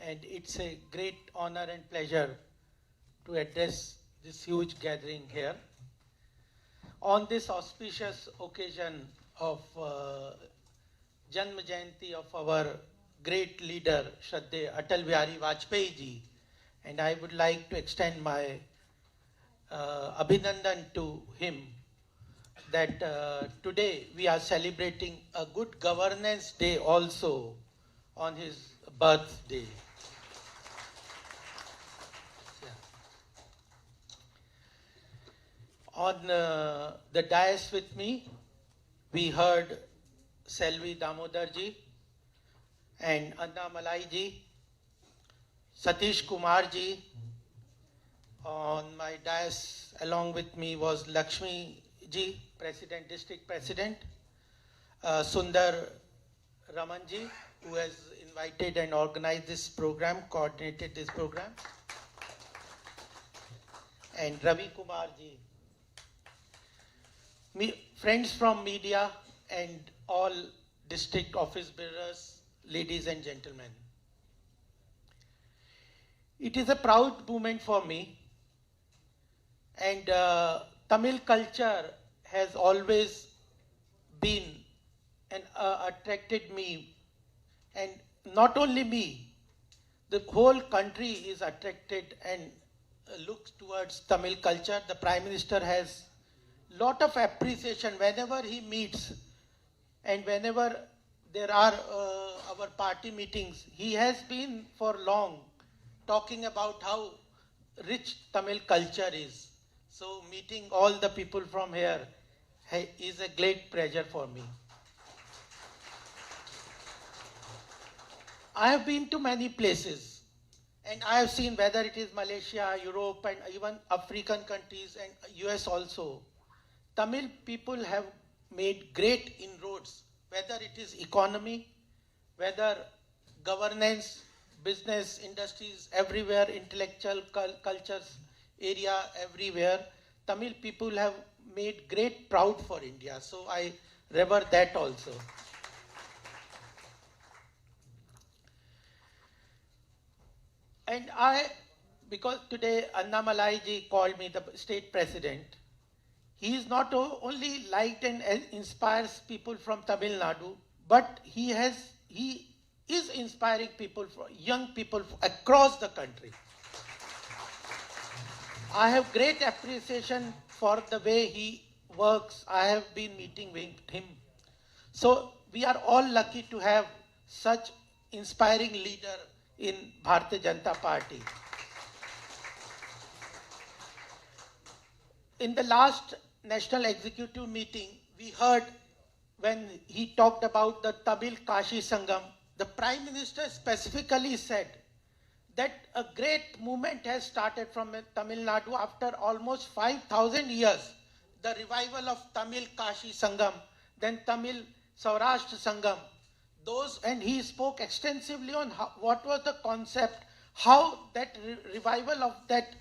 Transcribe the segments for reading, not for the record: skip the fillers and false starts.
and it's a great honor and pleasure to address this huge gathering here. On this auspicious occasion of Janma Jayanti of our great leader, Shraddha Atal Bihari Vajpayee ji, and I would like to extend my Abhinandan to him that today we are celebrating a good governance day also on his birthday. On the dais with me, we heard Selvi Damodar ji and Anna Malai ji, Satish Kumar ji. On my dais along with me was Lakshmi ji, President, District President, Sundar Raman ji, who has invited and organized this program, coordinated this program, and Ravi Kumar ji. Friends from media and all district office bearers, ladies and gentlemen. It is a proud moment for me, and Tamil culture has always been and attracted me, and not only me, the whole country is attracted and looks towards Tamil culture. The Prime Minister has lot of appreciation whenever he meets and whenever there are our party meetings. He has been for long talking about how rich Tamil culture is. So meeting all the people from here is a great pleasure for me. I have been to many places and I have seen whether it is Malaysia, Europe and even African countries and US also. Tamil people have made great inroads, whether it is economy, whether governance, business, industries, everywhere, intellectual cultures, area, everywhere. Tamil people have made great proud for India. So I revere that also. And because today Anna Malai ji called me the state president, he is not only liked and inspires people from Tamil Nadu, but he is inspiring people, young people across the country. I have great appreciation for the way he works. I have been meeting with him. So we are all lucky to have such inspiring leader in Bharatiya Janata Party. In the last National Executive meeting, we heard when he talked about the Tamil Kashi Sangam, the Prime Minister specifically said that a great movement has started from Tamil Nadu after almost 5,000 years. The revival of Tamil Kashi Sangam, then Tamil Saurashtra Sangam. And he spoke extensively on what was the concept, how that revival of that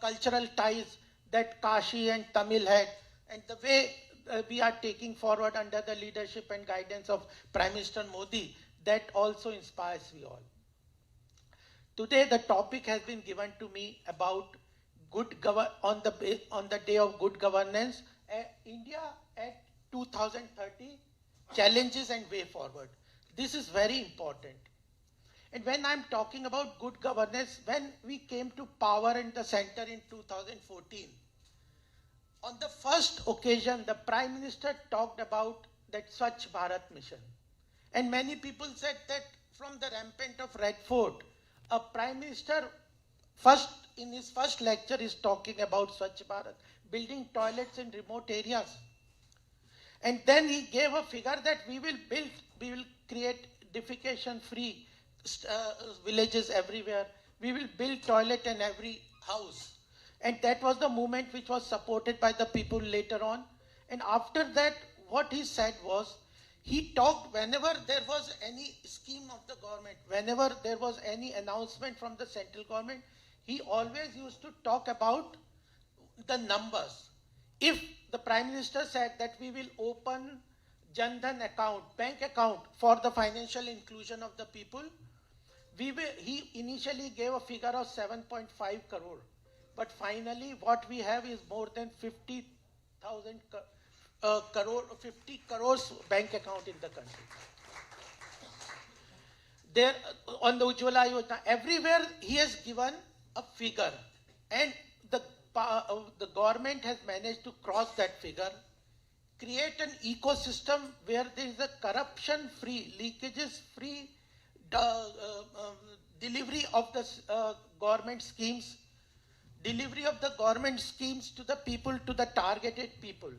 cultural ties that Kashi and Tamil had, and the way we are taking forward under the leadership and guidance of Prime Minister Modi, that also inspires me all. Today the topic has been given to me about on the day of good governance, India at 2030, challenges and way forward. This is very important. And when I'm talking about good governance, when we came to power in the center in 2014, on the first occasion, the Prime Minister talked about that Swachh Bharat mission. And many people said that from the rampant of Red Fort, a Prime Minister in his first lecture is talking about Swachh Bharat, building toilets in remote areas. And then he gave a figure that we will create defecation-free villages everywhere. We will build toilet in every house. And that was the movement which was supported by the people later on. And after that, what he said was, he talked whenever there was any scheme of the government, whenever there was any announcement from the central government, he always used to talk about the numbers. If the Prime Minister said that we will open Jan Dhan account, bank account for the financial inclusion of the people, He initially gave a figure of 7.5 crore, but finally what we have is more than 50,000 crore, 50 crores bank account in the country. There, on the Ujjwala Yojana, everywhere he has given a figure, and the government has managed to cross that figure, create an ecosystem where there is a corruption-free, leakages-free delivery of the government schemes, delivery of the government schemes to the people, to the targeted people.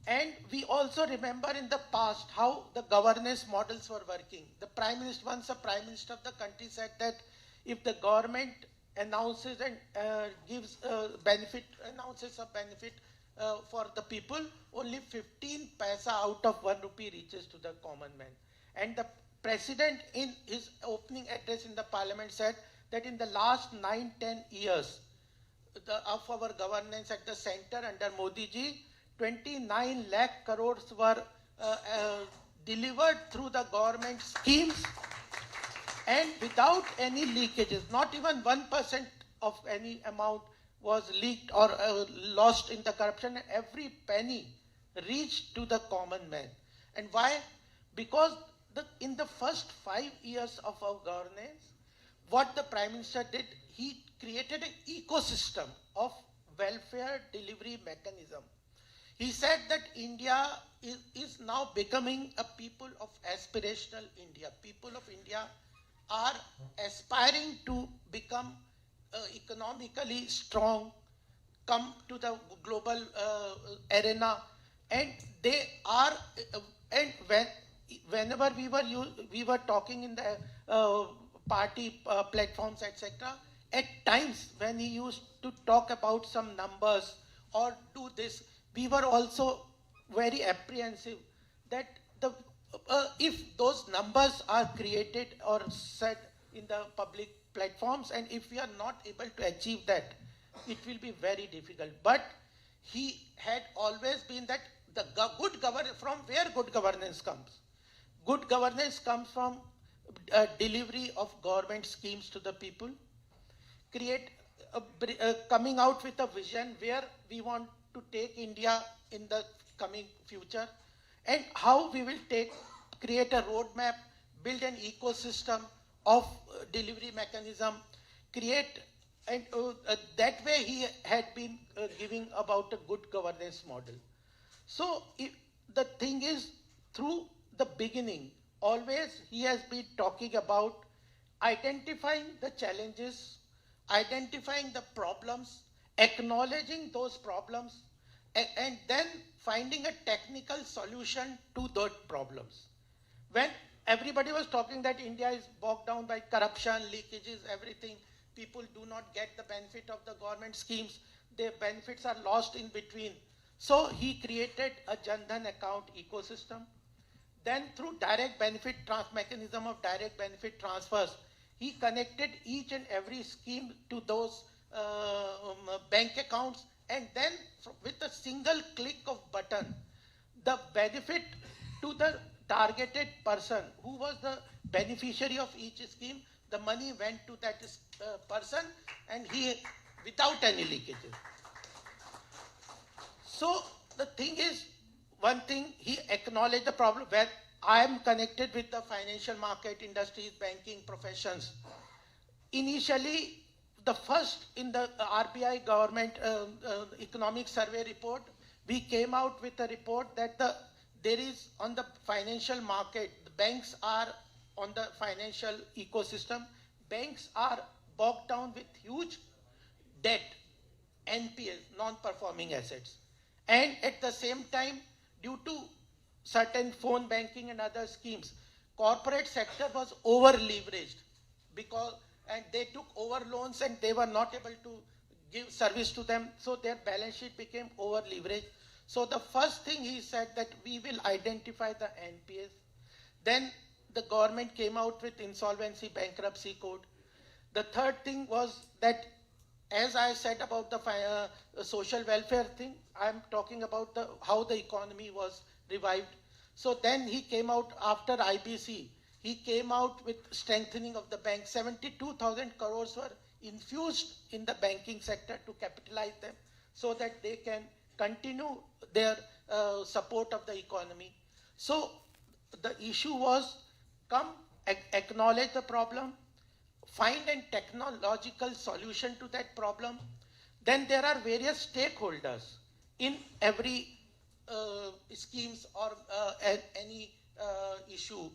And we also remember in the past how the governance models were working. The Prime Minister, once a Prime Minister of the country said that if the government announces and gives announces a benefit for the people, only 15 paisa out of 1 rupee reaches to the common man. And the President in his opening address in the Parliament said that in the last 9-10 years of our governance at the center under Modi ji, 29 lakh crores were delivered through the government schemes and without any leakages. Not even 1% of any amount was leaked or lost in the corruption. Every penny reached to the common man. And why? Because in the first 5 years of our governance, what the Prime Minister did, he created an ecosystem of welfare delivery mechanism. He said that India is now becoming a people of aspirational India. People of India are aspiring to become economically strong, come to the global arena, and they are, and whenever we were talking in the party platforms, etc., at times when he used to talk about some numbers or do this, we were also very apprehensive that if those numbers are created or said in the public platforms, and if we are not able to achieve that, it will be very difficult. But he had always been that the good governance, from where good governance comes? Good governance comes from delivery of government schemes to the people, coming out with a vision where we want to take India in the coming future, and how we will create a roadmap, build an ecosystem of delivery mechanism, and that way he had been giving about a good governance model. So the thing is, through the beginning, always he has been talking about identifying the challenges, identifying the problems, acknowledging those problems, and then finding a technical solution to those problems. When everybody was talking that India is bogged down by corruption, leakages, everything, people do not get the benefit of the government schemes, their benefits are lost in between. So he created a Jan Dhan account ecosystem. Then through direct benefit mechanism of direct benefit transfers, he connected each and every scheme to those bank accounts, and then with a single click of button, the benefit to the targeted person who was the beneficiary of each scheme, the money went to that person, and he, without any leakages. So the thing is, one thing, he acknowledged the problem where I am connected with the financial market, industries, banking, professions. Initially, the first in the RBI government economic survey report, we came out with a report that there is on the financial market, the banks are on the financial ecosystem, banks are bogged down with huge debt, NPS, non-performing assets. And at the same time, due to certain phone banking and other schemes, corporate sector was over-leveraged and they took over loans and they were not able to give service to them, so their balance sheet became over-leveraged. So the first thing he said that we will identify the NPS. Then the government came out with insolvency bankruptcy code. The third thing was that, as I said about the social welfare thing, I'm talking about how the economy was revived. So then he came out after IBC. he came out with strengthening of the bank. 72,000 crores were infused in the banking sector to capitalize them so that they can continue their support of the economy. So the issue was come acknowledge the problem, find a technological solution to that problem. Then there are various stakeholders in every schemes or any issue.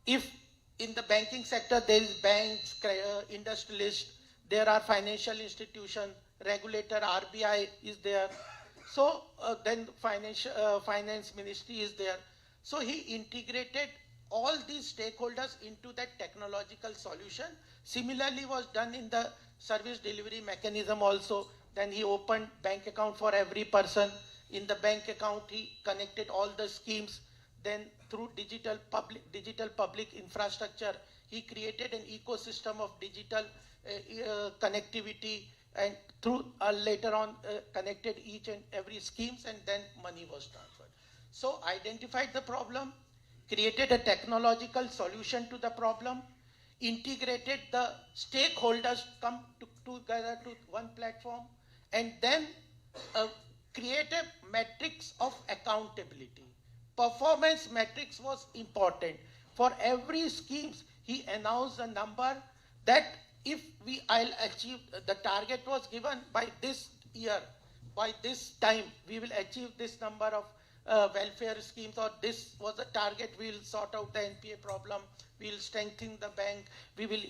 If in the banking sector there is banks, industrialists, there are financial institutions, regulator, RBI is there. So then finance ministry is there. So he integrated all these stakeholders into that technological solution. Similarly was done in the service delivery mechanism also. Then he opened bank account for every person. In the bank account, he connected all the schemes. Then through digital public infrastructure, he created an ecosystem of digital connectivity, and through later on connected each and every schemes, and then money was transferred. So identified the problem, created a technological solution to the problem, integrated the stakeholders come together to one platform, and then create a matrix of accountability. Performance matrix was important. For every schemes, he announced a number that if I'll achieve, the target was given by this year, by this time, we will achieve this number of welfare schemes, or this was the target, we will sort out the NPA problem, we will strengthen the bank, we will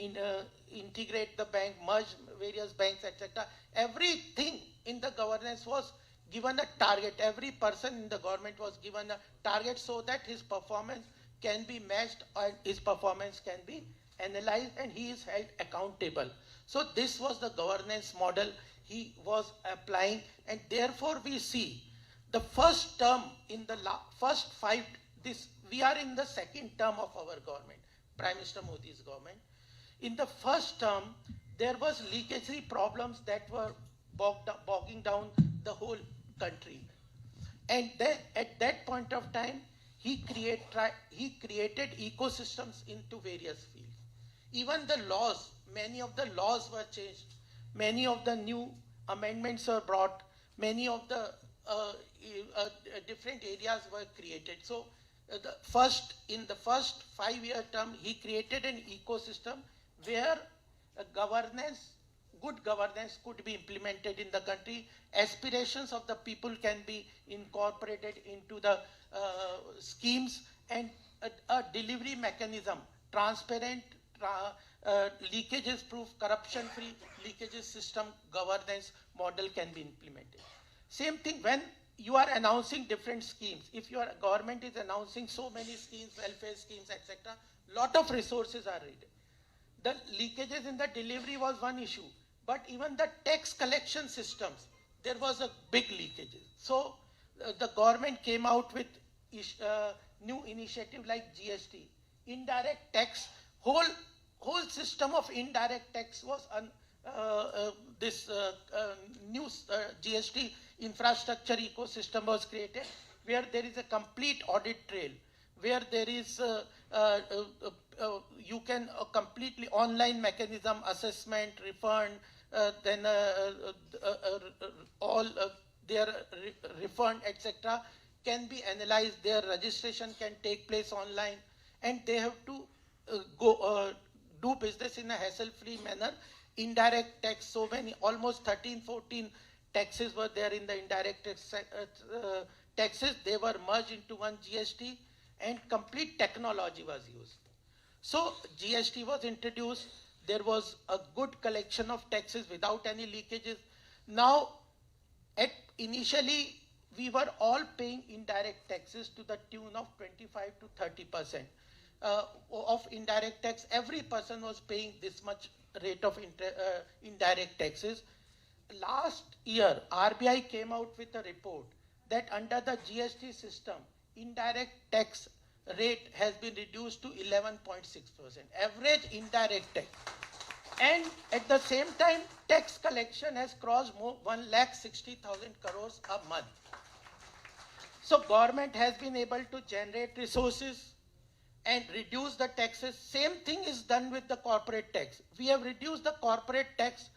integrate the bank, merge various banks, etc. Everything in the governance was given a target. Every person in the government was given a target so that his performance can be matched and his performance can be analyzed and he is held accountable. So this was the governance model he was applying, and therefore we see the first term in the first 5, we are in the second term of our government, Prime Minister Modi's government. In the first term, there was legacy problems that were bogging down the whole country. And then at that point of time, he created ecosystems into various fields. Even the laws, many of the laws were changed. Many of the new amendments were brought. Many of the different areas were created. So in the first 5-year term, he created an ecosystem where good governance could be implemented in the country. Aspirations of the people can be incorporated into the schemes, and a delivery mechanism, transparent, leakages proof, corruption free leakages system governance model can be implemented. Same thing when you are announcing different schemes. If your government is announcing so many schemes, welfare schemes, etc., lot of resources are needed. The leakages in the delivery was one issue, but even the tax collection systems, there was a big leakage. So the government came out with new initiative like GST, indirect tax. Whole system of indirect tax was new GST infrastructure ecosystem was created, where there is a complete audit trail, where there is you can completely online mechanism, assessment, refund, then all their refund, etc., can be analyzed. Their registration can take place online, and they have to do business in a hassle-free manner. Indirect tax, so many, almost 13, 14 taxes were there in the indirect taxes. They were merged into one GST, and complete technology was used. So GST was introduced. There was a good collection of taxes without any leakages. Now, initially, we were all paying indirect taxes to the tune of 25 to 30% of indirect tax. Every person was paying this much rate of indirect taxes. Last year, RBI came out with a report that under the GST system, indirect tax rate has been reduced to 11.6%, average indirect tax. And at the same time, tax collection has crossed 1,60,000 crores a month. So government has been able to generate resources, and reduce the taxes. Same thing is done with the corporate tax. We have reduced the corporate tax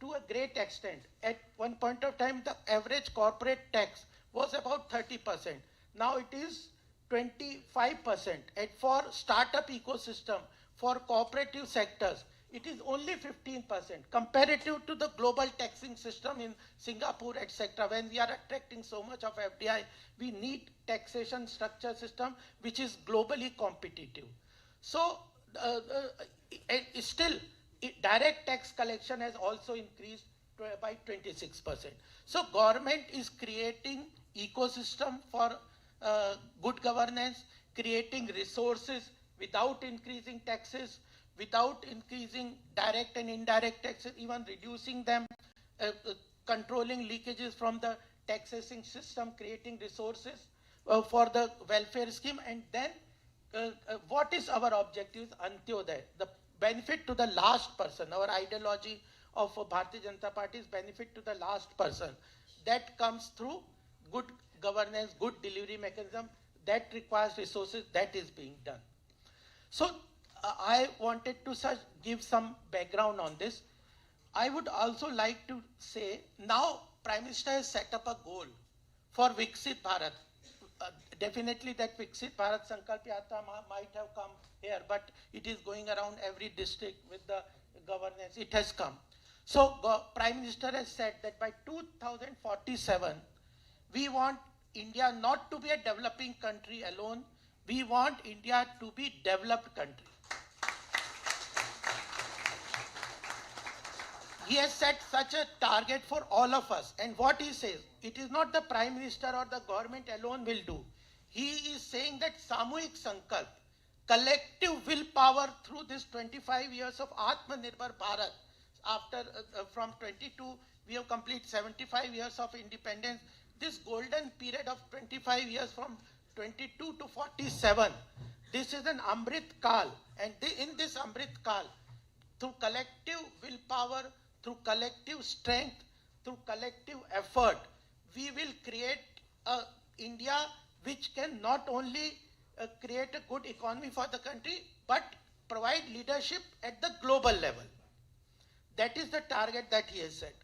to a great extent. At one point of time, the average corporate tax was about 30%. Now it is 25%. And for startup ecosystem, for cooperative sectors, it is only 15%. Comparative to the global taxing system in Singapore, etc., when we are attracting so much of FDI, we need taxation structure system which is globally competitive. So still, direct tax collection has also increased by 26%. So government is creating ecosystem for good governance, creating resources without increasing taxes, without increasing direct and indirect taxes, even reducing them, controlling leakages from the taxation system, creating resources for the welfare scheme. And then what is our objective? Antyodaya, the benefit to the last person. Our ideology of Bharatiya Janata Party is benefit to the last person. That comes through good governance, good delivery mechanism. That requires resources. That is being done. So I wanted to give some background on this. I would also like to say, now Prime Minister has set up a goal for Viksit Bharat. Definitely that Viksit Bharat Sankalp Yatra might have come here, but it is going around every district with the governance. It has come. So Prime Minister has said that by 2047, we want India not to be a developing country alone. We want India to be a developed country. He has set such a target for all of us. And what he says, it is not the Prime Minister or the government alone will do. He is saying that Samuhik Sankalp, collective willpower through this 25 years of Atmanirbhar Bharat, after from 22, we have completed 75 years of independence. This golden period of 25 years from 22 to 47, this is an Amrit Kal. And in this Amrit Kal, through collective willpower, through collective strength, through collective effort, we will create a India which can not only create a good economy for the country, but provide leadership at the global level. That is the target that he has set.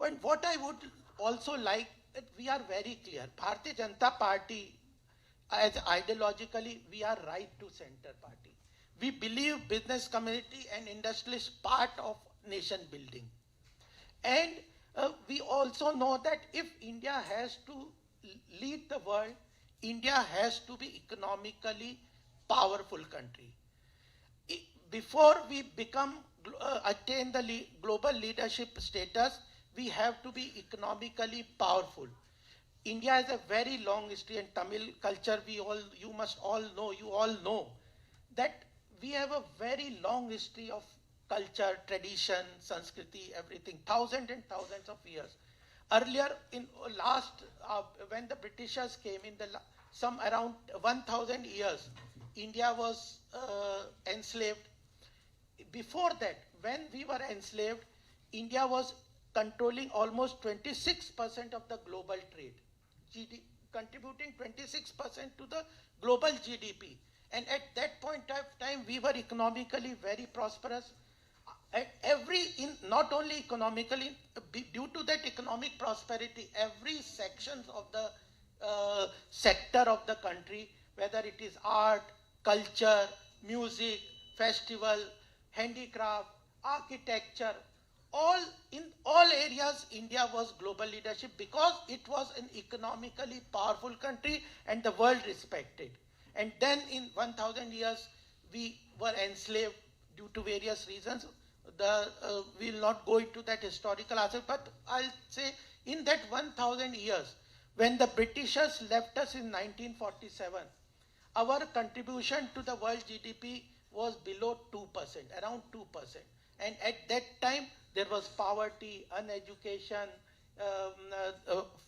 And what I would also like, that we are very clear, Bharatiya Janata Party, as ideologically, we are right to center party. We believe business community and industry is part of nation building. And we also know that if India has to lead the world, India has to be economically powerful country. Before we attain the global leadership status, we have to be economically powerful. India has a very long history, and Tamil culture, you must all know, you all know that we have a very long history of culture, tradition, Sanskriti, everything, thousands and thousands of years. Earlier, in when the Britishers came in some around 1,000 years, India was enslaved. Before that, when we were enslaved, India was controlling almost 26% of the global trade, contributing 26% to the global GDP. And at that point of time, we were economically very prosperous. Not only economically, due to that economic prosperity, every section of the sector of the country, whether it is art, culture, music, festival, handicraft, architecture, in all areas, India was global leadership because it was an economically powerful country and the world respected. And then in 1,000 years, we were enslaved due to various reasons. We will not go into that historical aspect, but I'll say in that 1,000 years, when the Britishers left us in 1947, our contribution to the world GDP was below 2%, around 2%. And at that time, there was poverty, uneducation,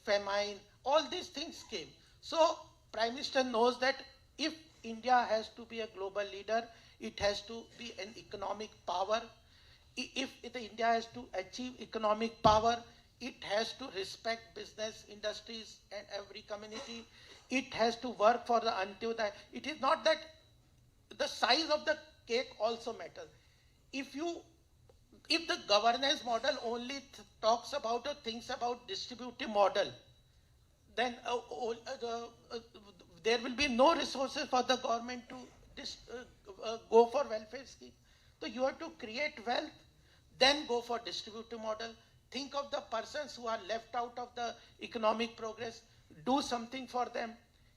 famine, all these things came. So Prime Minister knows that if India has to be a global leader, it has to be an economic power. If India has to achieve economic power, it has to respect business, industries, and every community. It has to work for the Antyodaya. It is not that the size of the cake also matters. If the governance model only talks about or thinks about distributive model, then there will be no resources for the government to go for welfare scheme. So you have to create wealth, then go for distributive model. Think of the persons who are left out of the economic progress, do something for them,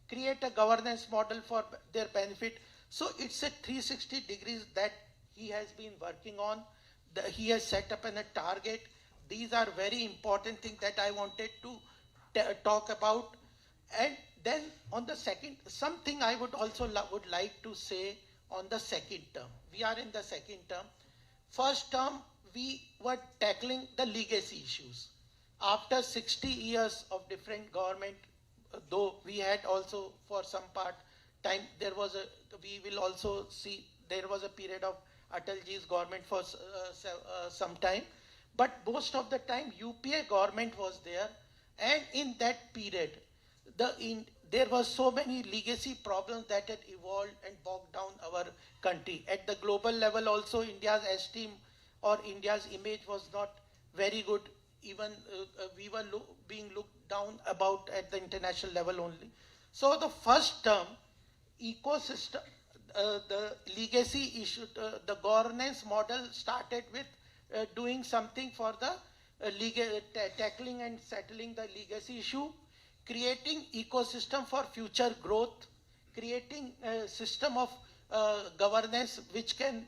create a governance model for their benefit. So it's a 360 degrees that he has been working on. He has set up a target. These are very important things that I wanted to talk about. And then on the second, something I would also would like to say on the second term. We are in the second term. First term, we were tackling the legacy issues. After 60 years of different government, though we had also for some part time, we will also see there was a period of Atalji's government for some time. But most of the time, UPA government was there. And in that period, there were so many legacy problems that had evolved and bogged down our country. At the global level also, India's esteem or India's image was not very good. Even we were being looked down about at the international level only. So the first term, ecosystem, the legacy issue, the governance model started with doing something for the tackling and settling the legacy issue, creating ecosystem for future growth, creating a system of governance which can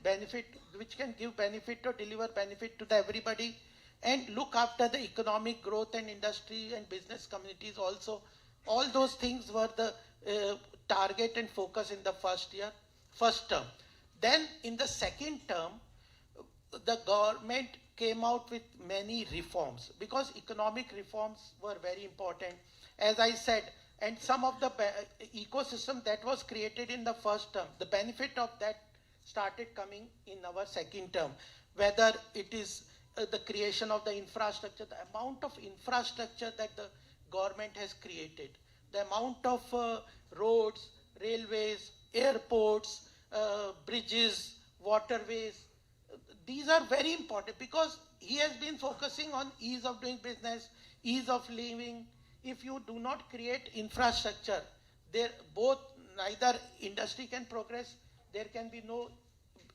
give benefit or deliver benefit to everybody, and look after the economic growth and industry and business communities also. All those things were the target and focus in the first term. Then in the second term, the government came out with many reforms because economic reforms were very important. As I said, and some of the ecosystem that was created in the first term, the benefit of that started coming in our second term, whether it is the creation of the infrastructure, the amount of infrastructure that the government has created, the amount of roads, railways, airports, bridges, waterways. These are very important because he has been focusing on ease of doing business, ease of living. If you do not create infrastructure, neither industry can progress, there can be no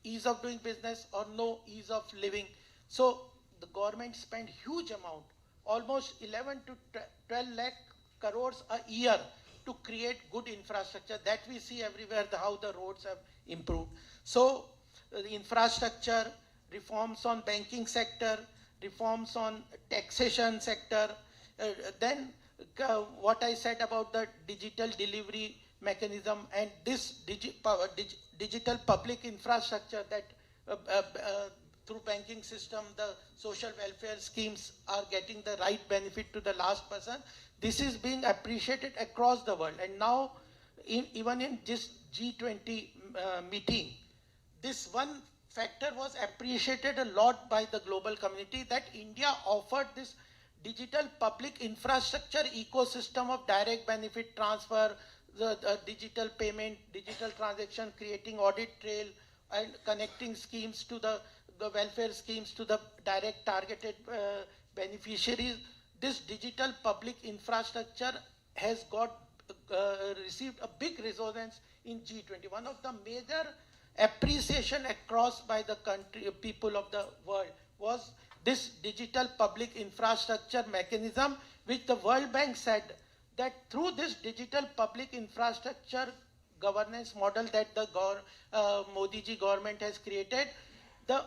ease of doing business or no ease of living. So the government spent huge amount, almost 11 to 12 lakh crores a year to create good infrastructure. That we see everywhere, how the roads have improved. So the infrastructure, reforms on banking sector, reforms on taxation sector, then what I said about the digital delivery mechanism and this digital public infrastructure that through banking system, the social welfare schemes are getting the right benefit to the last person. This is being appreciated across the world. And now, even in this G20 meeting, this one factor was appreciated a lot by the global community, that India offered this digital public infrastructure ecosystem of direct benefit transfer, the digital payment, digital transaction, creating audit trail and connecting schemes to the welfare schemes to the direct targeted beneficiaries. This digital public infrastructure has received a big resonance in G20. One of the major appreciation across by the people of the world was this digital public infrastructure mechanism, which the World Bank said that through this digital public infrastructure governance model that the Modi ji government has created, the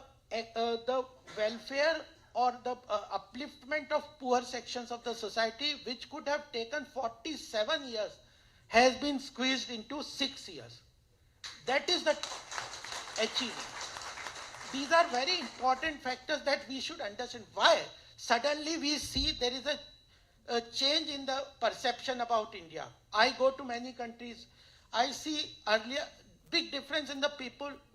welfare or the upliftment of poor sections of the society, which could have taken 47 years, has been squeezed into 6 years. That is the achievement. These are very important factors that we should understand. Why? Suddenly we see there is a change in the perception about India. I go to many countries. I see earlier big difference in the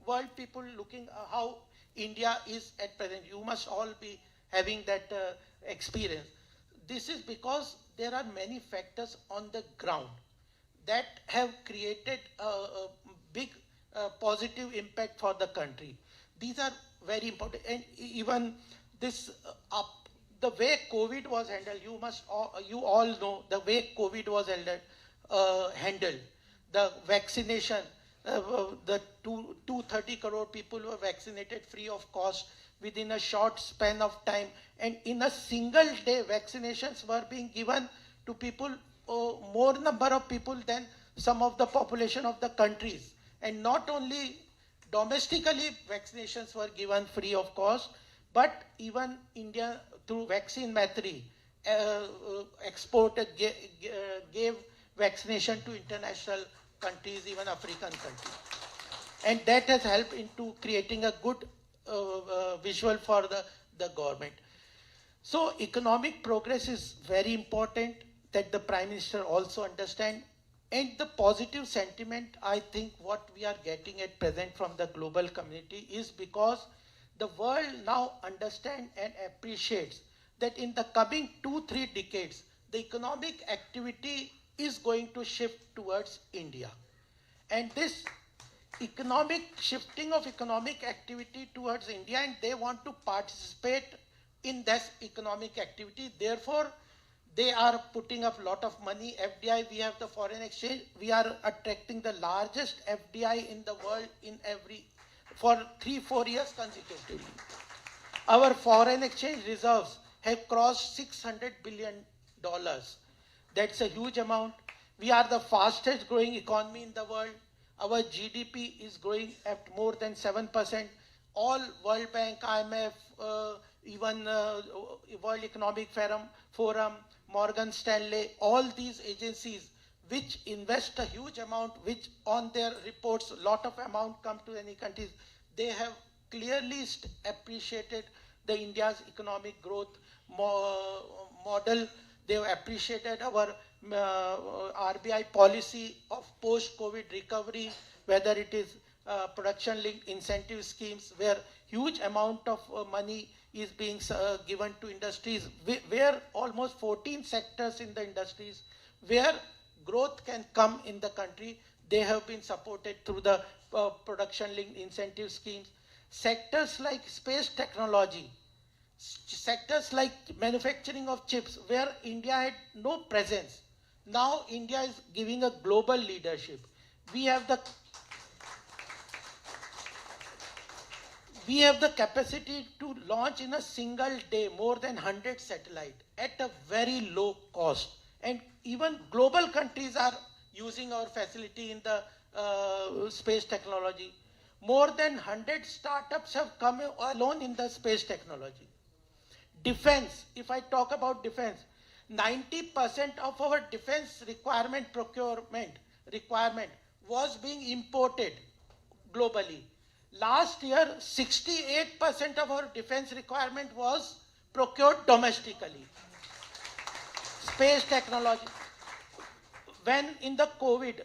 world people looking how India is at present. You must all be having that experience. This is because there are many factors on the ground that have created a big positive impact for the country. These are very important. And even this, the way COVID was handled, you all know the way COVID was handled. The vaccination, the 230 crore people were vaccinated free of cost within a short span of time. And in a single day, vaccinations were being given to people, more number of people than some of the population of the countries. And not only domestically vaccinations were given free of cost, but even India through vaccine Maitri gave vaccination to international countries, even African countries. And that has helped into creating a good visual for the government. So economic progress is very important, that the Prime Minister also understand. And the positive sentiment, I think what we are getting at present from the global community is because the world now understands and appreciates that in the coming 2-3 decades, the economic activity is going to shift towards India. And this shifting of economic activity towards India, and they want to participate in this economic activity. Therefore, they are putting up a lot of money. FDI, we have the foreign exchange. We are attracting the largest FDI in the world for 3-4 years consecutively. Our foreign exchange reserves have crossed $600 billion. That's a huge amount. We are the fastest growing economy in the world. Our GDP is growing at more than 7%. All World Bank, IMF, even World Economic Forum, Morgan Stanley, all these agencies which invest a huge amount, which on their reports, a lot of amount come to any countries, they have clearly appreciated the India's economic growth model. They have appreciated our RBI policy of post-COVID recovery, whether it is production-linked incentive schemes, where huge amount of money is being given to industries, where almost 14 sectors in the industries where growth can come in the country, they have been supported through the production-linked incentive schemes. Sectors like space technology, sectors like manufacturing of chips, where India had no presence. Now India is giving a global leadership. We have the capacity to launch in a single day more than 100 satellites at a very low cost. And even global countries are using our facility in the space technology. More than 100 startups have come alone in the space technology. Defense, if I talk about defense, 90% of our defense procurement requirement was being imported globally. Last year, 68% of our defense requirement was procured domestically. Space technology. When in the COVID,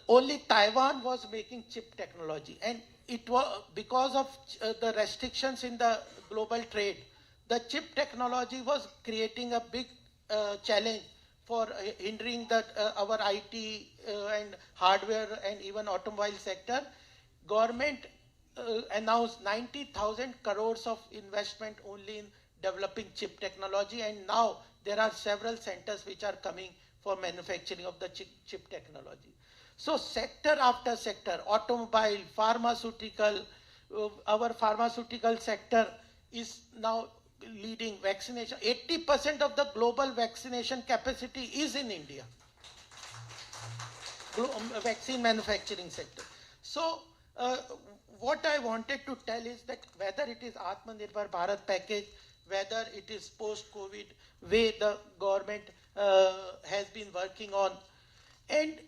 only Taiwan was making chip technology, and it was because of the restrictions in the global trade. The chip technology was creating a big challenge for hindering our IT and hardware and even automobile sector. Government announced 90,000 crores of investment only in developing chip technology, and now there are several centers which are coming for manufacturing of the chip technology. So sector after sector, automobile, pharmaceutical, our pharmaceutical sector is now leading vaccination. 80% of the global vaccination capacity is in India. Vaccine manufacturing sector. So what I wanted to tell is that whether it is Atmanirbhar Bharat package, whether it is post-COVID way the government has been working on, and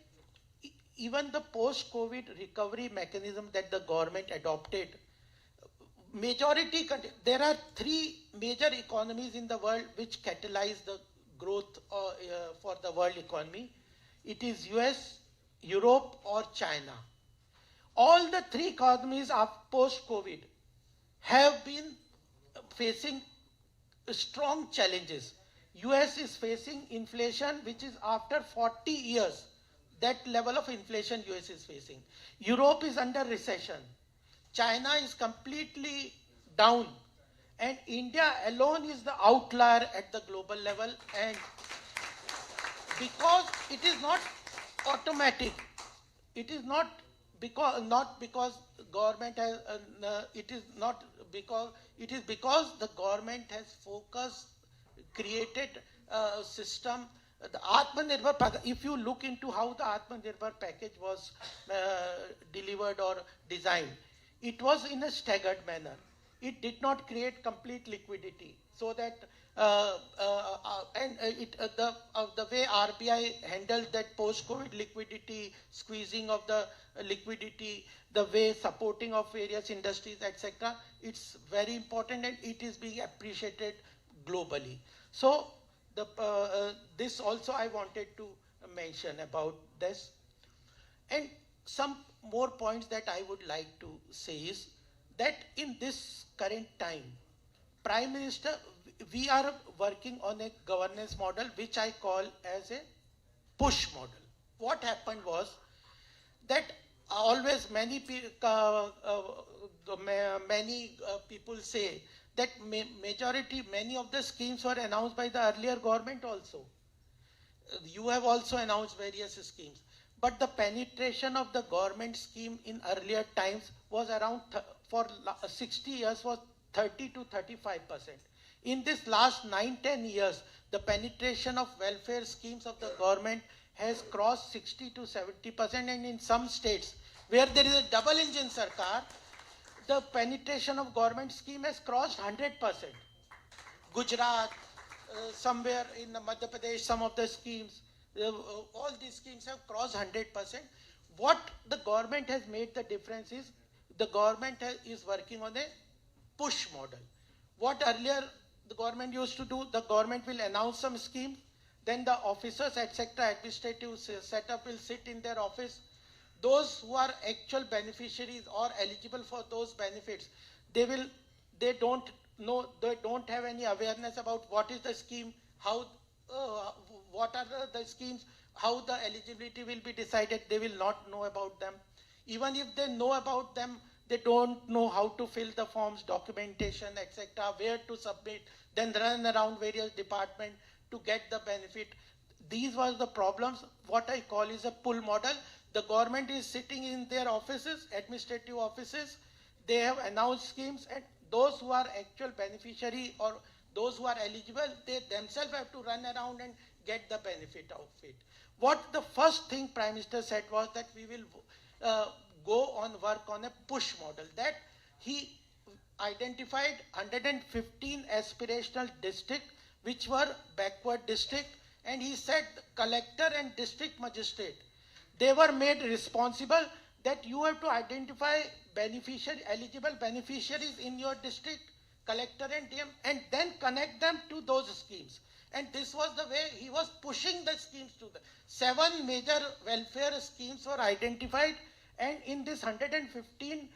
even the post-COVID recovery mechanism that the government adopted, there are 3 major economies in the world which catalyze the growth for the world economy. It is US, Europe or China. All the 3 economies of post-COVID have been facing strong challenges. US is facing inflation which is after 40 years. that level of inflation US is facing. Europe is under recession. China is completely down. And India alone is the outlier at the global level. And because it is not automatic, it is not because government has, it is because the government has focused, created a system. The Atmanirbhar package, if you look into how the Atmanirbhar package was delivered or designed, it was in a staggered manner. It did not create complete liquidity, so that the way RBI handled that post-COVID liquidity, squeezing of the liquidity, the way supporting of various industries, etc. It's very important and it is being appreciated globally. So this also I wanted to mention about this. And some more points that I would like to say is that in this current time, Prime Minister, we are working on a governance model which I call as a push model. What happened was that always many people say that many of the schemes were announced by the earlier government also. You have also announced various schemes. But the penetration of the government scheme in earlier times was around, for 60 years, was 30 to 35%. In this last 9-10 years, the penetration of welfare schemes of the government has crossed 60 to 70%, and in some states where there is a double engine sarkar, the penetration of government scheme has crossed 100%. Gujarat, somewhere in Madhya Pradesh, some of the schemes, all these schemes have crossed 100%. What the government has made the difference is, the government is working on a push model. What earlier the government used to do, the government will announce some scheme, then the officers, etc., administrative setup will sit in their office. Those who are actual beneficiaries or eligible for those benefits, they don't have any awareness about what is the scheme, how, what are the schemes, how the eligibility will be decided. They will not know about them. Even if they know about them, they don't know how to fill the forms, documentation, etc., where to submit, then run around various departments to get the benefit. These were the problems. What I call is a pull model. The government is sitting in their offices, administrative offices. They have announced schemes, and those who are actual beneficiary or those who are eligible, they themselves have to run around and get the benefit of it. What the first thing Prime Minister said was that we will go on work on a push model. That he identified 115 aspirational districts which were backward district, and he said collector and district magistrate, they were made responsible that you have to identify eligible beneficiaries in your district, collector and DM, and then connect them to those schemes. And this was the way he was pushing the schemes to the 7 major welfare schemes were identified, and in this 115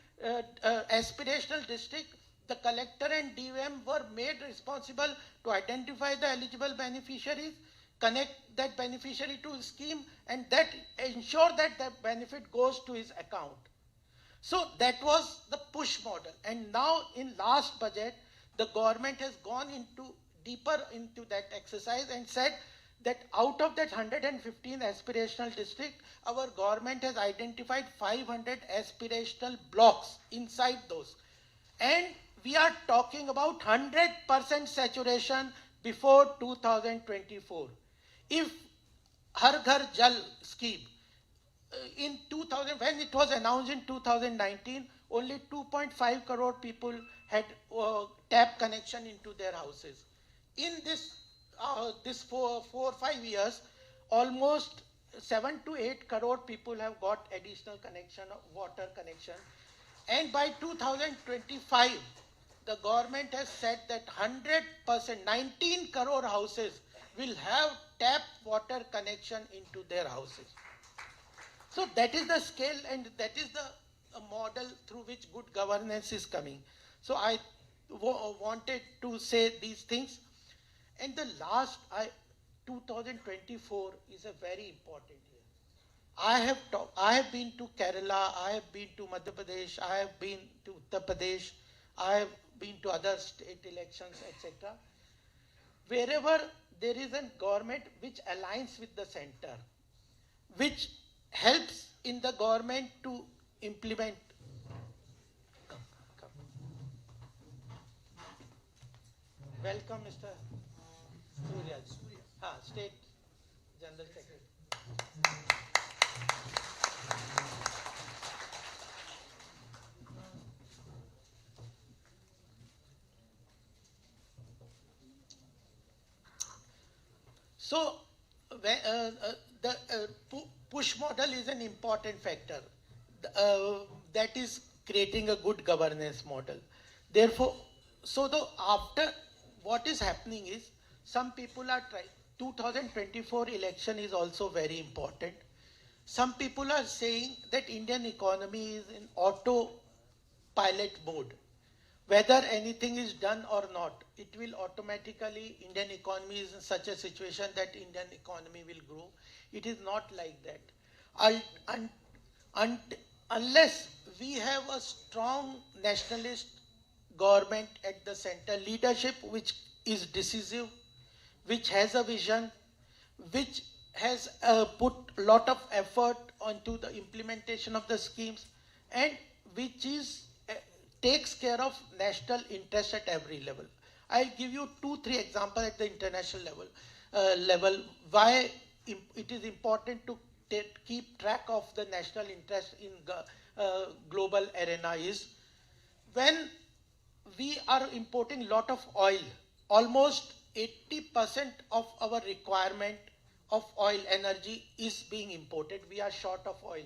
aspirational district, the collector and DVM were made responsible to identify the eligible beneficiaries, connect that beneficiary to his scheme, and that ensure that the benefit goes to his account. So that was the push model. And now in last budget, the government has gone deeper into that exercise and said that out of that 115 aspirational district, our government has identified 500 aspirational blocks inside those. And we are talking about 100% saturation before 2024. If Har Ghar Jal scheme, in 2000, when it was announced in 2019, only 2.5 crore people had tap connection into their houses. In this 4 or 5 years, almost 7 to 8 crore people have got additional connection, water connection. And by 2025, the government has said that 100%, 19 crore houses will have tap water connection into their houses. So that is the scale, and that is the model through which good governance is coming. So I wanted to say these things. And the last, 2024 is a very important year. I have been to Kerala, I have been to Madhya Pradesh, I have been to Uttar Pradesh, I have been to other state elections, etc. Wherever there is a government which aligns with the center, which helps in the government to implement. Come. Welcome, Mr. Surya. State General Secretary. So, the push model is an important factor that is creating a good governance model. Therefore, after what is happening is some people are trying. 2024 election is also very important. Some people are saying that Indian economy is in autopilot mode. Whether anything is done or not, it will automatically, Indian economy is in such a situation that Indian economy will grow. It is not like that. Unless we have a strong nationalist government at the center, leadership which is decisive, which has a vision, which has put a lot of effort onto the implementation of the schemes, and which is takes care of national interest at every level. I'll give you 2-3 examples at the international level why it is important to keep track of the national interest in global arena is when we are importing lot of oil, almost 80% of our requirement of oil energy is being imported. We are short of oil.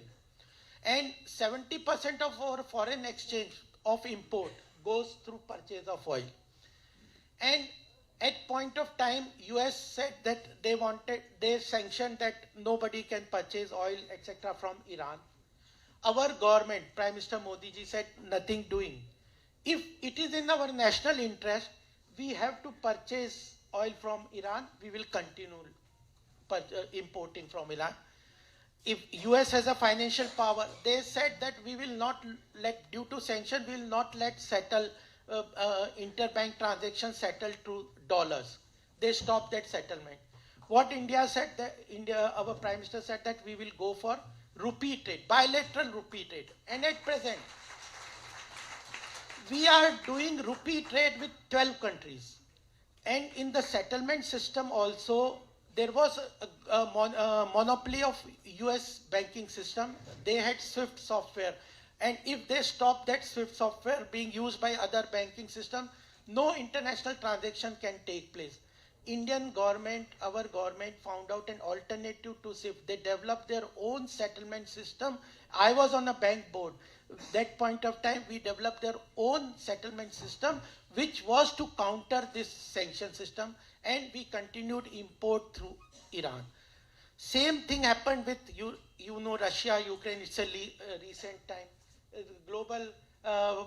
And 70% of our foreign exchange of import goes through purchase of oil. And at point of time, US said that they sanctioned that nobody can purchase oil, etc. from Iran. Our government, Prime Minister Modi ji said nothing doing. If it is in our national interest, we have to purchase oil from Iran, we will continue importing from Iran. If US has a financial power, they said that we will not let, due to sanction, we will not let settle interbank transactions settle to dollars. They stopped that settlement. What India said, that our Prime Minister said that we will go for rupee trade, bilateral rupee trade. And at present, we are doing rupee trade with 12 countries. And in the settlement system also, there was a monopoly of US banking system. They had SWIFT software. And if they stop that SWIFT software being used by other banking system, no international transaction can take place. Indian government, our government found out an alternative to SWIFT. They developed their own settlement system. I was on a bank board. That point of time, we developed their own settlement system, which was to counter this sanction system, and we continued import through Iran. Same thing happened with, Russia, Ukraine. It's a recent time. Global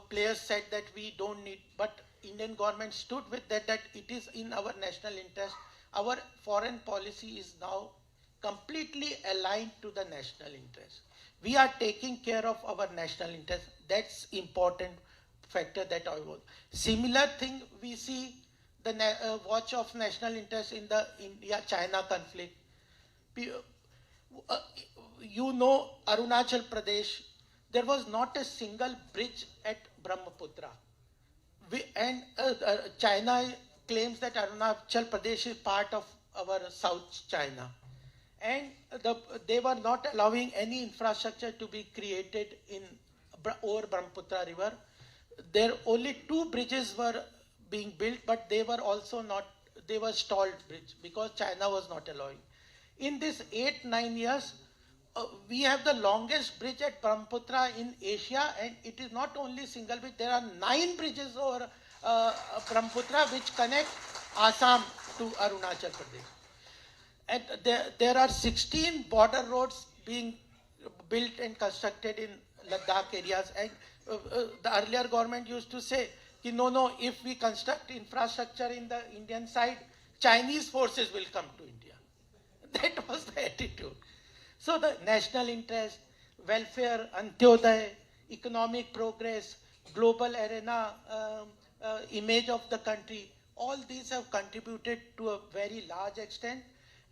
players said that we don't need, but Indian government stood with that it is in our national interest. Our foreign policy is now completely aligned to the national interest. We are taking care of our national interest. That's important factor that I want. Similar thing we see the watch of national interest in the India-China conflict. Arunachal Pradesh, there was not a single bridge at Brahmaputra. China claims that Arunachal Pradesh is part of our South China. And they were not allowing any infrastructure to be created over Brahmaputra river. There only 2 bridges were being built, but they were also they were stalled bridge because China was not allowing. In this 8-9 years, we have the longest bridge at Brahmaputra in Asia, and it is not only single bridge, there are 9 bridges over Brahmaputra which connect Assam to Arunachal Pradesh. And there are 16 border roads being built and constructed in Ladakh areas. And the earlier government used to say, no, if we construct infrastructure in the Indian side, Chinese forces will come to India. That was the attitude. So the national interest, welfare, Antyodaya, economic progress, global arena image of the country, all these have contributed to a very large extent,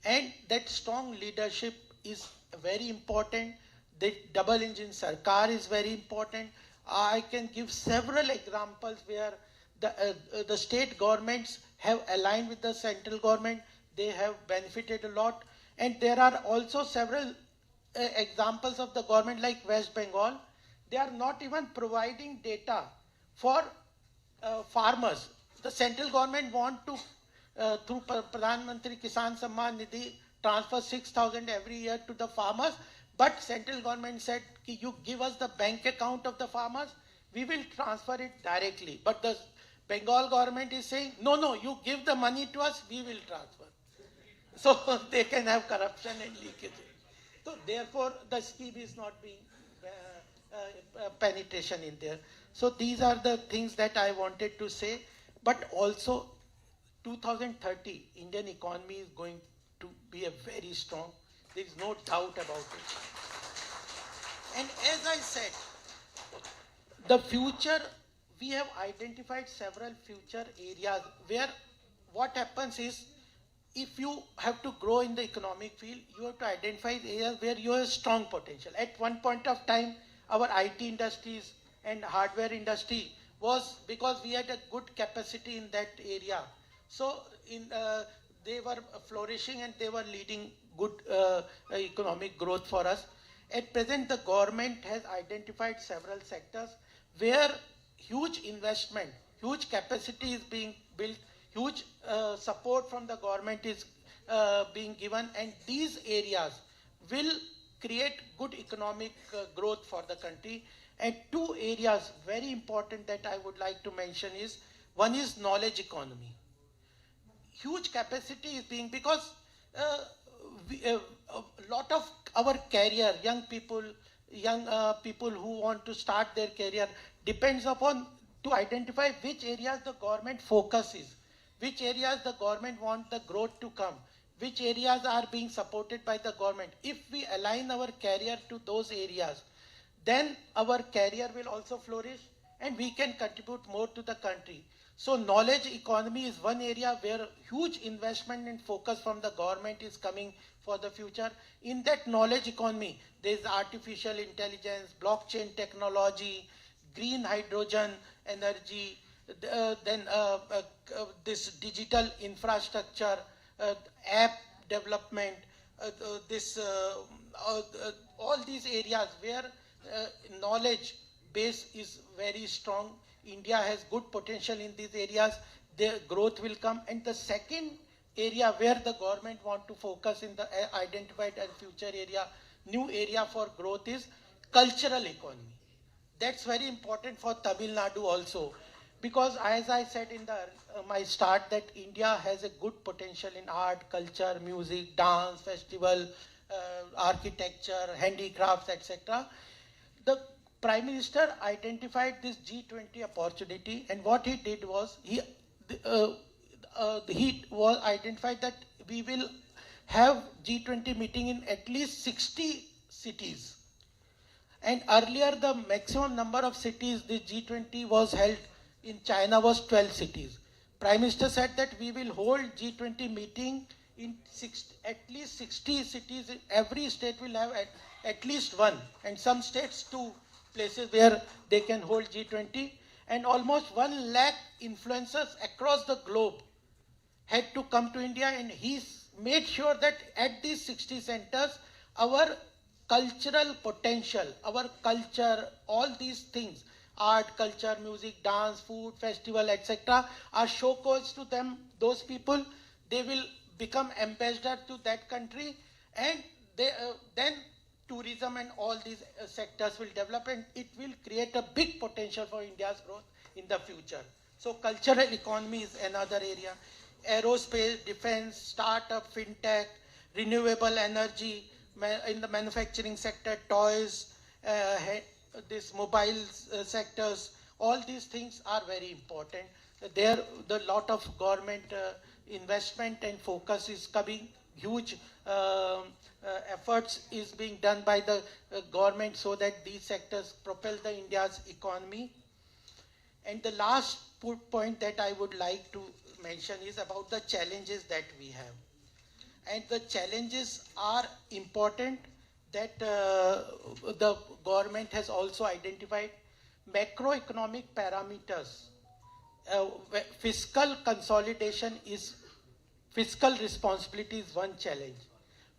and that strong leadership is very important. The double engine sarkar is very important. I can give several examples where the state governments have aligned with the central government. They have benefited a lot. And there are also several examples of the government like West Bengal. They are not even providing data for farmers. The central government want to, through Pradhan Mantri Kisan Samman Nidhi, transfer 6,000 every year to the farmers. But central government said, you give us the bank account of the farmers, we will transfer it directly. But the Bengal government is saying, no, you give the money to us, we will transfer. So they can have corruption and leakage. So therefore, the scheme is not being penetration in there. So these are the things that I wanted to say. But also, 2030, Indian economy is going to be a very strong. There is no doubt about it. And as I said, the future, we have identified several future areas where what happens is, if you have to grow in the economic field, you have to identify areas where you have strong potential. At one point of time, our IT industries and hardware industry was, because we had a good capacity in that area. So they were flourishing and they were leading good economic growth for us. At present, the government has identified several sectors where huge investment, huge capacity is being built, huge support from the government is being given, and these areas will create good economic growth for the country. And two areas very important that I would like to mention is, one is knowledge economy. Huge capacity is being, because a lot of our career, young people who want to start their career, depends upon to identify which areas the government focuses, which areas the government want the growth to come, which areas are being supported by the government. If we align our career to those areas, then our career will also flourish and we can contribute more to the country. So knowledge economy is one area where huge investment and focus from the government is coming for the future. In that knowledge economy, there is artificial intelligence, blockchain technology, green hydrogen energy, then this digital infrastructure, app development, all these areas where knowledge base is very strong. India has good potential in these areas. Their growth will come. And the second area where the government want to focus in the identified as future area, new area for growth, is cultural economy. That's very important for Tamil Nadu also, because as I said in my start, that India has a good potential in art, culture, music, dance, festival, architecture, handicrafts, etc. The Prime Minister identified this G20 opportunity, and what he did was, he identified that we will have G20 meeting in at least 60 cities. And earlier, the maximum number of cities the G20 was held in China was 12 cities. Prime Minister said that we will hold G20 meeting in at least 60 cities. Every state will have at least one, and some states 2 places where they can hold G20. And almost 1 lakh influencers across the globe had to come to India, and he made sure that at these 60 centers, our cultural potential, our culture, all these things, art, culture, music, dance, food, festival, etc., are showcased to them, those people. They will become ambassador to that country, and then tourism and all these sectors will develop, and it will create a big potential for India's growth in the future. So cultural economy is another area. Aerospace, defense, startup, fintech, renewable energy, in the manufacturing sector, toys, this mobile sectors, all these things are very important. There, the lot of government investment and focus is coming huge efforts is being done by the government so that these sectors propel the India's economy. And the last point that I would like to mention is about the challenges that we have. And the challenges are important that the government has also identified. Macroeconomic parameters, fiscal consolidation is, fiscal responsibility is one challenge,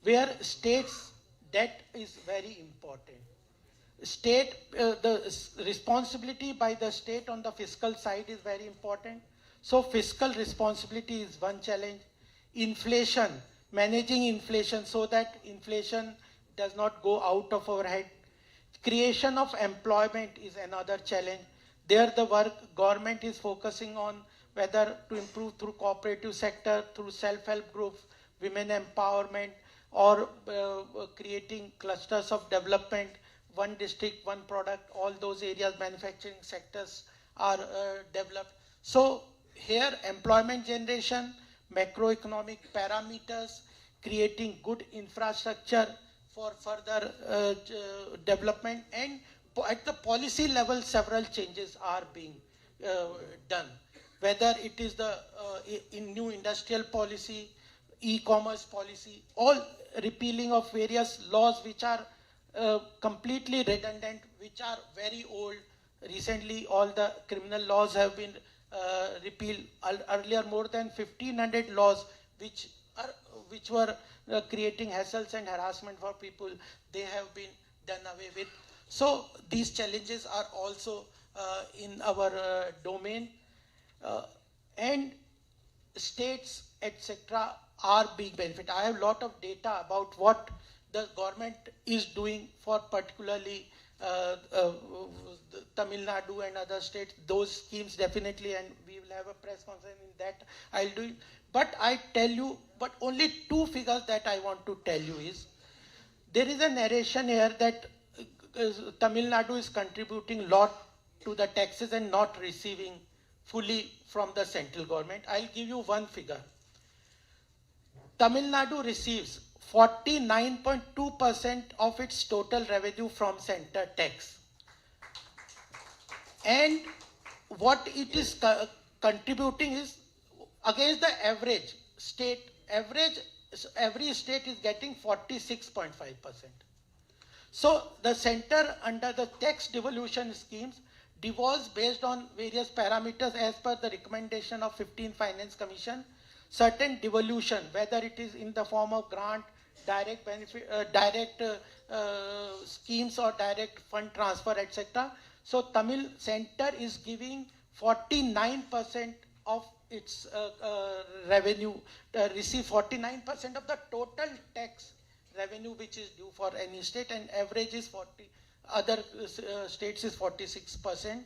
where states' debt is very important. The responsibility by the state on the fiscal side is very important. So fiscal responsibility is one challenge. Inflation, managing inflation so that inflation does not go out of our head. Creation of employment is another challenge. There the government is focusing on whether to improve through cooperative sector, through self-help groups, women empowerment, or creating clusters of development, one district, one product, all those areas, manufacturing sectors are developed. So here employment generation, macroeconomic parameters, creating good infrastructure for further development, and at the policy level several changes are being done. Whether it is the in new industrial policy, e-commerce policy, all repealing of various laws which are completely redundant, which are very old. Recently, all the criminal laws have been repealed. Earlier, more than 1,500 laws which were creating hassles and harassment for people, they have been done away with. So these challenges are also in our domain, and states, etc., are being benefited. I have a lot of data about what the government is doing for particularly Tamil Nadu and other states. Those schemes definitely, and we will have a press conference in that, I'll do it. But I tell you, but only two figures that I want to tell you is, there is a narration here that Tamil Nadu is contributing a lot to the taxes and not receiving fully from the central government. I'll give you one figure. Tamil Nadu receives 49.2% of its total revenue from center tax. And what it is contributing is against the average state, every state is getting 46.5%. So the center under the tax devolution schemes devolves based on various parameters as per the recommendation of 15 Finance Commission, certain devolution, whether it is in the form of grant, direct benefit, direct schemes or direct fund transfer, etc. So Tamil center is giving 49% of its revenue, receive 49% of the total tax revenue which is due for any state, and average is 40, other states is 46%. And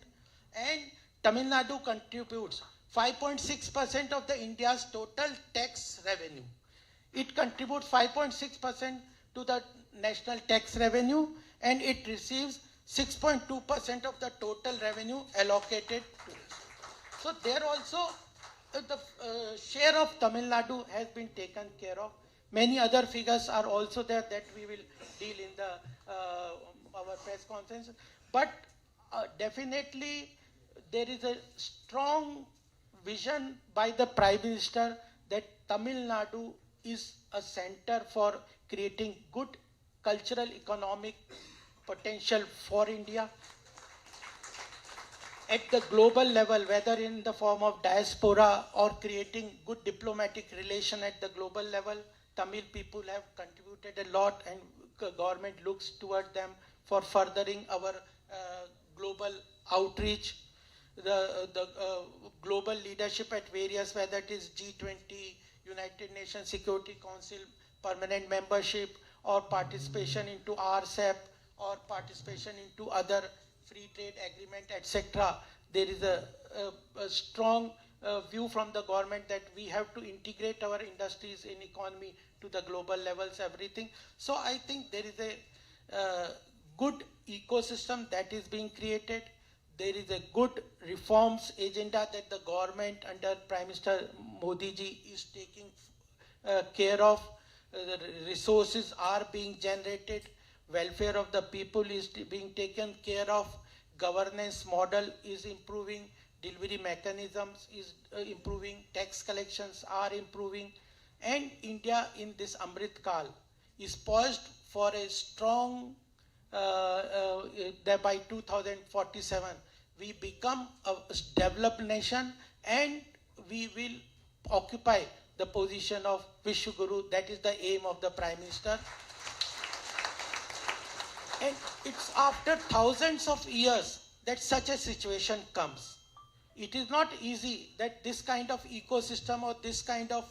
Tamil Nadu contributes 5.6% of the India's total tax revenue. It contributes 5.6% to the national tax revenue, and it receives 6.2% of the total revenue allocated to it. So there also the share of Tamil Nadu has been taken care of. Many other figures are also there that we will deal in the our press conference. But definitely there is a strong vision by the Prime Minister that Tamil Nadu is a center for creating good cultural, economic potential for India. At the global level, whether in the form of diaspora or creating good diplomatic relation at the global level, Tamil people have contributed a lot, and government looks toward them for furthering our global outreach. The global leadership at various, whether it is G20, United Nations Security Council, permanent membership, or participation into RCEP, or participation into other free trade agreement, etc. There is a strong view from the government that we have to integrate our industries in economy to the global levels, everything. So I think there is a good ecosystem that is being created. There is a good reforms agenda that the government under Prime Minister Modi ji is taking care of. the resources are being generated, welfare of the people is being taken care of, governance model is improving, delivery mechanisms is improving, tax collections are improving, and India in this Amrit Kal is poised for a strong, that by 2047 we become a developed nation and we will occupy the position of Vishwaguru. That is the aim of the Prime Minister. And it's after thousands of years that such a situation comes. It is not easy that this kind of ecosystem or this kind of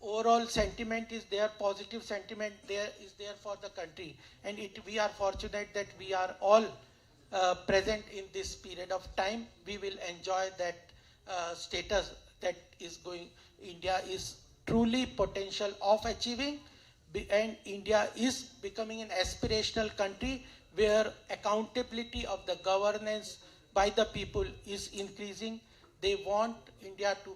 overall sentiment is there, positive sentiment there is there for the country. And we are fortunate that we are all present in this period of time. We will enjoy that status that is going. India is truly potential of achieving, and India is becoming an aspirational country where accountability of the governance by the people is increasing. They want India to